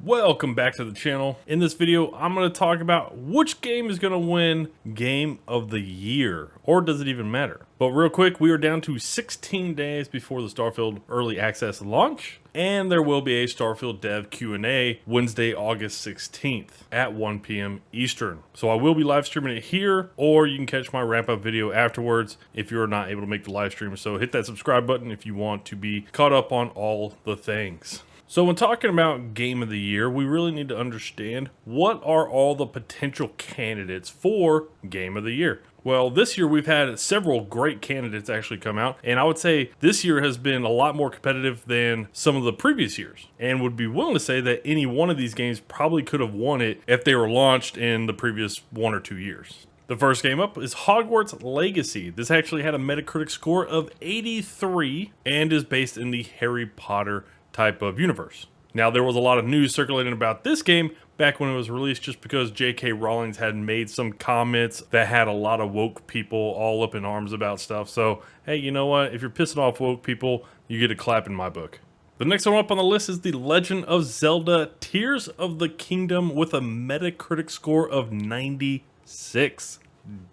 Welcome back to the channel. In this video, I'm going to talk about which game is going to win Game of the Year, or does it even matter? But real quick, we are down to 16 days before the Starfield Early Access launch, and there will be a Starfield Dev Q&A Wednesday, August 16th at 1 p.m. Eastern. So I will be live streaming it here, or you can catch my wrap-up video afterwards if you're not able to make the live stream. So hit that subscribe button if you want to be caught up on all the things. So when talking about Game of the Year, we really need to understand what are all the potential candidates for Game of the Year. Well, this year we've had several great candidates actually come out, and I would say this year has been a lot more competitive than some of the previous years, and would be willing to say that any one of these games probably could have won it if they were launched in the previous 1 or 2 years. The first game up is Hogwarts Legacy. This actually had a Metacritic score of 83 and is based in the Harry Potter type of universe. Now, there was a lot of news circulating about this game back when it was released just because J.K. Rowling had made some comments that had a lot of woke people all up in arms about stuff. So, hey, you know what? If you're pissing off woke people, you get a clap in my book. The next one up on the list is The Legend of Zelda Tears of the Kingdom with a Metacritic score of 96.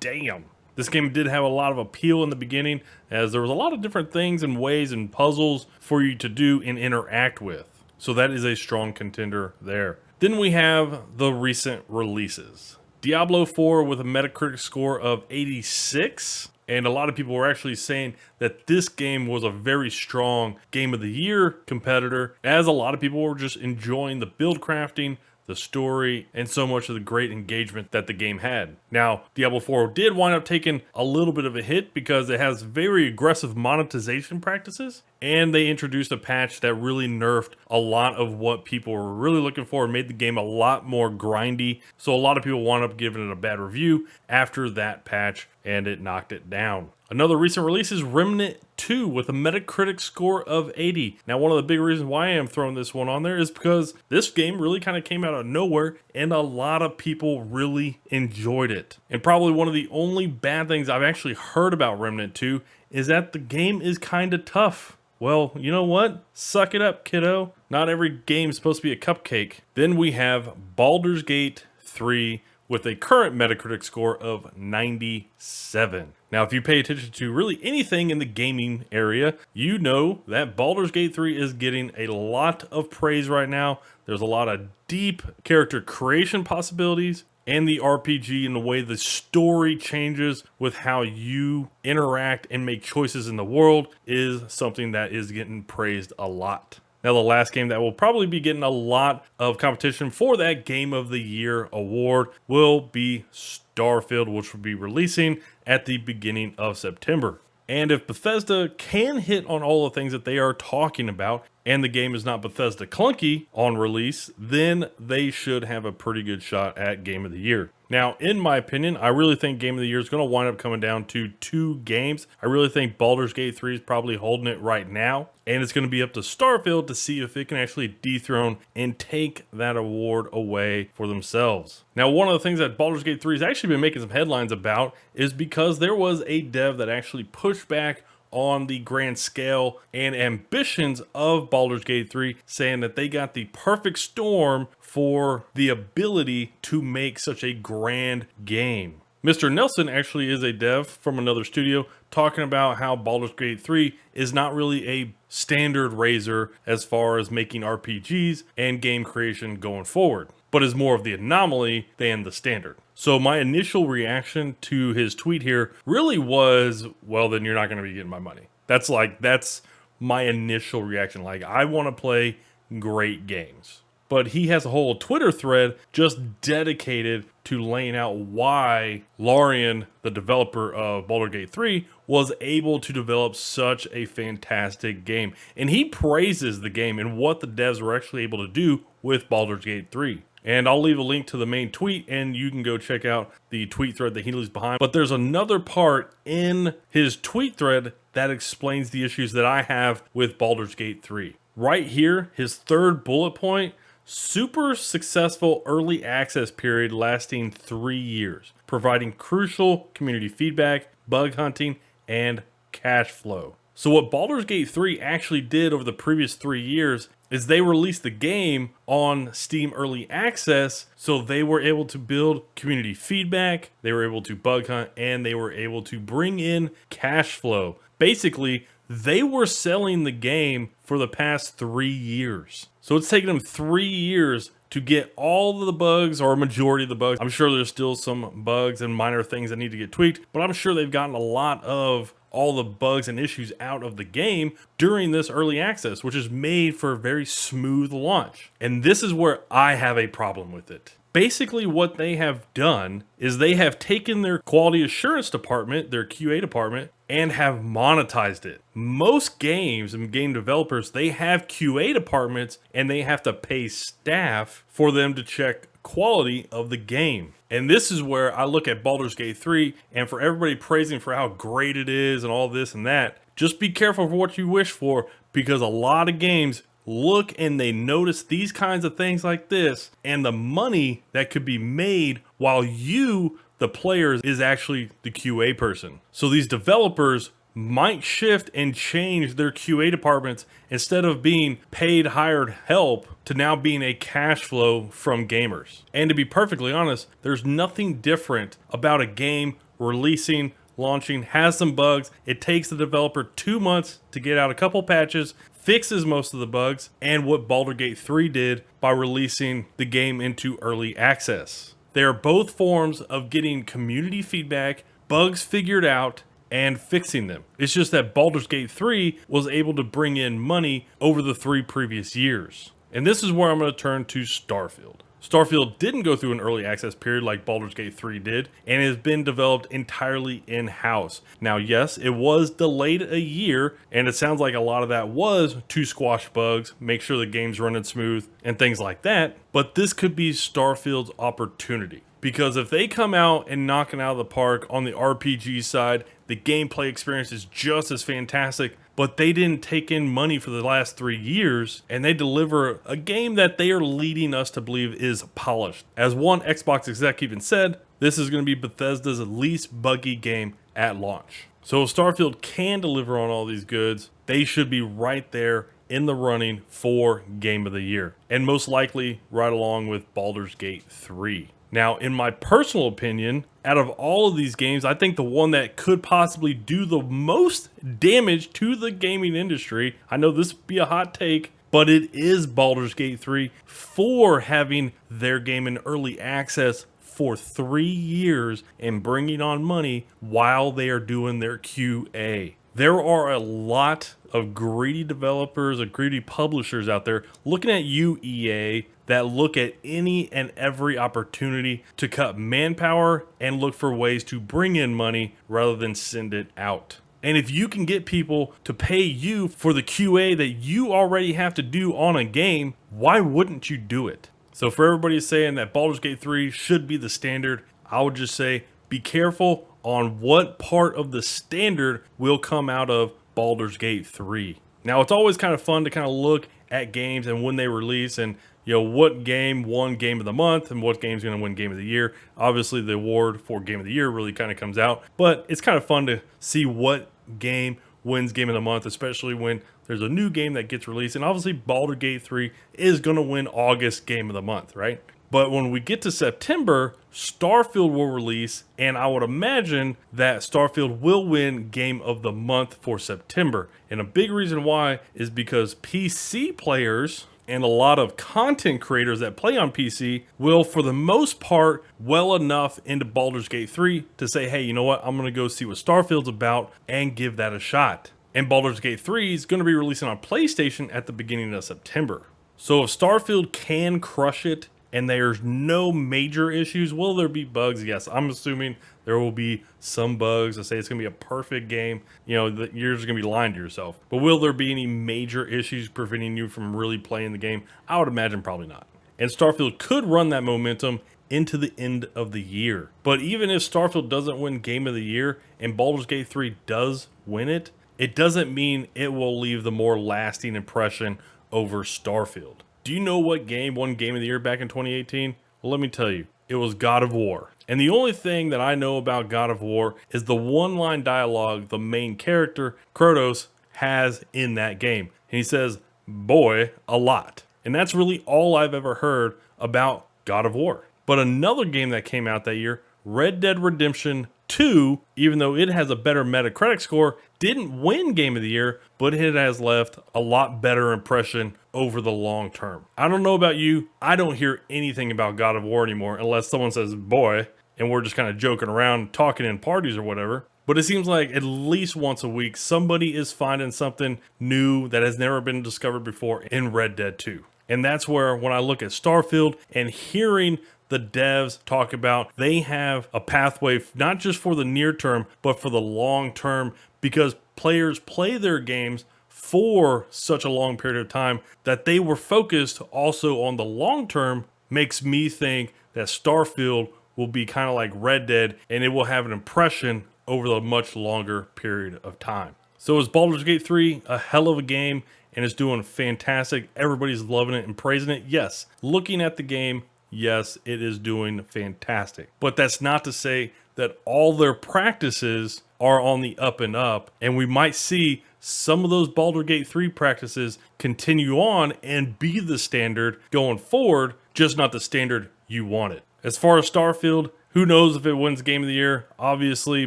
Damn. This game did have a lot of appeal in the beginning, as there was a lot of different things and ways and puzzles for you to do and interact with. So that is a strong contender there. Then we have the recent releases. Diablo 4 with a Metacritic score of 86. And a lot of people were actually saying that this game was a very strong Game of the Year competitor, as a lot of people were just enjoying the build crafting, the story, and so much of the great engagement that the game had. Now, Diablo 4 did wind up taking a little bit of a hit because it has very aggressive monetization practices, and they introduced a patch that really nerfed a lot of what people were really looking for and made the game a lot more grindy. So a lot of people wound up giving it a bad review after that patch, and it knocked it down. Another recent release is Remnant 2 with a Metacritic score of 80. Now, one of the big reasons why I am throwing this one on there is because this game really kind of came out of nowhere and a lot of people really enjoyed it. And probably one of the only bad things I've actually heard about Remnant 2 is that the game is kind of tough. Well, you know what? Suck it up, kiddo. Not every game is supposed to be a cupcake. Then we have Baldur's Gate 3 with a current Metacritic score of 97. Now, if you pay attention to really anything in the gaming area, you know that Baldur's Gate 3 is getting a lot of praise right now. There's a lot of deep character creation possibilities, and the RPG and the way the story changes with how you interact and make choices in the world is something that is getting praised a lot. Now, the last game that will probably be getting a lot of competition for that Game of the Year award will be Starfield, which will be releasing at the beginning of September. And if Bethesda can hit on all the things that they are talking about, and the game is not Bethesda clunky on release, then they should have a pretty good shot at Game of the Year. Now, in my opinion, I really think Game of the Year is going to wind up coming down to 2 games. I really think Baldur's Gate 3 is probably holding it right now, and it's going to be up to Starfield to see if it can actually dethrone and take that award away for themselves. Now, one of the things that Baldur's Gate 3 has actually been making some headlines about is because there was a dev that actually pushed back on the grand scale and ambitions of Baldur's Gate 3, saying that they got the perfect storm for the ability to make such a grand game. Mr. Nelson actually is a dev from another studio talking about how Baldur's Gate 3 is not really a standard raiser as far as making RPGs and game creation going forward, but is more of the anomaly than the standard. So my initial reaction to his tweet here really was, well, then you're not going to be getting my money. That's my initial reaction. Like, I want to play great games. But he has a whole Twitter thread just dedicated to laying out why Larian, the developer of Baldur's Gate 3, was able to develop such a fantastic game. And he praises the game and what the devs were actually able to do with Baldur's Gate 3. And I'll leave a link to the main tweet, and you can go check out the tweet thread that he leaves behind. But there's another part in his tweet thread that explains the issues that I have with Baldur's Gate 3. Right here, his third bullet point: super successful early access period lasting 3 years, providing crucial community feedback, bug hunting, and cash flow. So what Baldur's Gate 3 actually did over the previous 3 years is they released the game on Steam Early Access, so they were able to build community feedback, they were able to bug hunt, and they were able to bring in cash flow. Basically, they were selling the game for the past 3 years. So it's taken them 3 years to get all of the bugs, or a majority of the bugs. I'm sure there's still some bugs and minor things that need to get tweaked, but I'm sure they've gotten a lot of all the bugs and issues out of the game during this early access, which is made for a very smooth launch. And this is where I have a problem with it. Basically, what they have done is they have taken their quality assurance department, their QA department, and have monetized it. Most games and game developers, they have QA departments and they have to pay staff for them to check quality of the game. And this is where I look at Baldur's Gate 3, and for everybody praising for how great it is and all this and that, just be careful for what you wish for, because a lot of games look and they notice these kinds of things like this, and the money that could be made while you, the players, is actually the QA person. So these developers might shift and change their QA departments, instead of being paid hired help to now being a cash flow from gamers. And to be perfectly honest, there's nothing different about a game releasing, launching, has some bugs. It takes the developer 2 months to get out a couple patches, fixes most of the bugs, and what Baldur's Gate 3 did by releasing the game into early access. They are both forms of getting community feedback, bugs figured out, and fixing them. It's just that Baldur's Gate 3 was able to bring in money over the 3 previous years. And this is where I'm going to turn to Starfield. Starfield didn't go through an early access period like Baldur's Gate 3 did, and has been developed entirely in-house. Now, yes, it was delayed a year, and it sounds like a lot of that was to squash bugs, make sure the game's running smooth, and things like that. But this could be Starfield's opportunity. Because if they come out and knock it out of the park on the RPG side, the gameplay experience is just as fantastic, but they didn't take in money for the last 3 years, and they deliver a game that they are leading us to believe is polished. As one Xbox exec even said, this is going to be Bethesda's least buggy game at launch. So if Starfield can deliver on all these goods, they should be right there in the running for Game of the Year, and most likely right along with Baldur's Gate 3. Now, in my personal opinion, out of all of these games, I think the one that could possibly do the most damage to the gaming industry, I know this would be a hot take, but it is Baldur's Gate 3 for having their game in early access for 3 years and bringing on money while they are doing their QA. There are a lot of greedy developers and greedy publishers out there looking at you, EA, that look at any and every opportunity to cut manpower and look for ways to bring in money rather than send it out. And if you can get people to pay you for the QA that you already have to do on a game, why wouldn't you do it? So for everybody saying that Baldur's Gate 3 should be the standard, I would just say be careful on what part of the standard will come out of Baldur's Gate 3. Now, it's always kind of fun to kind of look at games and when they release, and what game won Game of the Month and what game's going to win Game of the Year. Obviously, the award for Game of the Year really kind of comes out, but it's kind of fun to see what game wins Game of the Month, especially when there's a new game that gets released. And obviously, Baldur's Gate 3 is going to win August Game of the Month, right? But when we get to September, Starfield will release, and I would imagine that Starfield will win Game of the Month for September. And a big reason why is because PC players and a lot of content creators that play on PC will, for the most part, well enough into Baldur's Gate 3 to say, hey, you know what, I'm going to go see what Starfield's about and give that a shot. And Baldur's Gate 3 is going to be releasing on PlayStation at the beginning of September. So if Starfield can crush it, and there's no major issues, will there be bugs? Yes, I'm assuming there will be some bugs. I say it's going to be a perfect game. You're just going to be lying to yourself. But will there be any major issues preventing you from really playing the game? I would imagine probably not. And Starfield could run that momentum into the end of the year. But even if Starfield doesn't win Game of the Year and Baldur's Gate 3 does win it, it doesn't mean it will leave the more lasting impression over Starfield. Do you know what game won Game of the Year back in 2018? Well, let me tell you, it was God of War. And the only thing that I know about God of War is the one-line dialogue the main character, Kratos, has in that game. And he says, boy a lot. And that's really all I've ever heard about God of War. But another game that came out that year, Red Dead Redemption 2, even though it has a better Metacritic score, didn't win Game of the Year, but it has left a lot better impression over the long term. I don't know about you, I don't hear anything about God of War anymore unless someone says boy, and we're just kind of joking around, talking in parties or whatever. But it seems like at least once a week, somebody is finding something new that has never been discovered before in Red Dead 2. And that's where, when I look at Starfield and hearing the devs talk about they have a pathway, not just for the near term, but for the long term, because players play their games for such a long period of time that they were focused also on the long term, makes me think that Starfield will be kind of like Red Dead, and it will have an impression over the much longer period of time. So is Baldur's Gate 3 a hell of a game and it's doing fantastic? Everybody's loving it and praising it? Yes. Looking at the game, yes, it is doing fantastic. But that's not to say that all their practices are on the up and up, and we might see some of those Baldur's Gate 3 practices continue on and be the standard going forward, just not the standard you wanted. As far as Starfield, who knows if it wins Game of the Year? Obviously,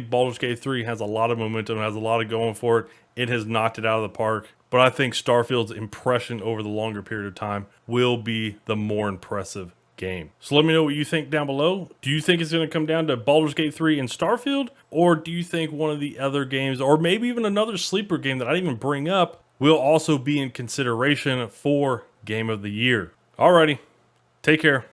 Baldur's Gate 3 has a lot of momentum, has a lot of going for it. It has knocked it out of the park. But I think Starfield's impression over the longer period of time will be the more impressive game. So let me know what you think down below. Do you think it's going to come down to Baldur's Gate 3 and Starfield? Or do you think one of the other games, or maybe even another sleeper game that I didn't even bring up, will also be in consideration for Game of the Year? Alrighty, take care.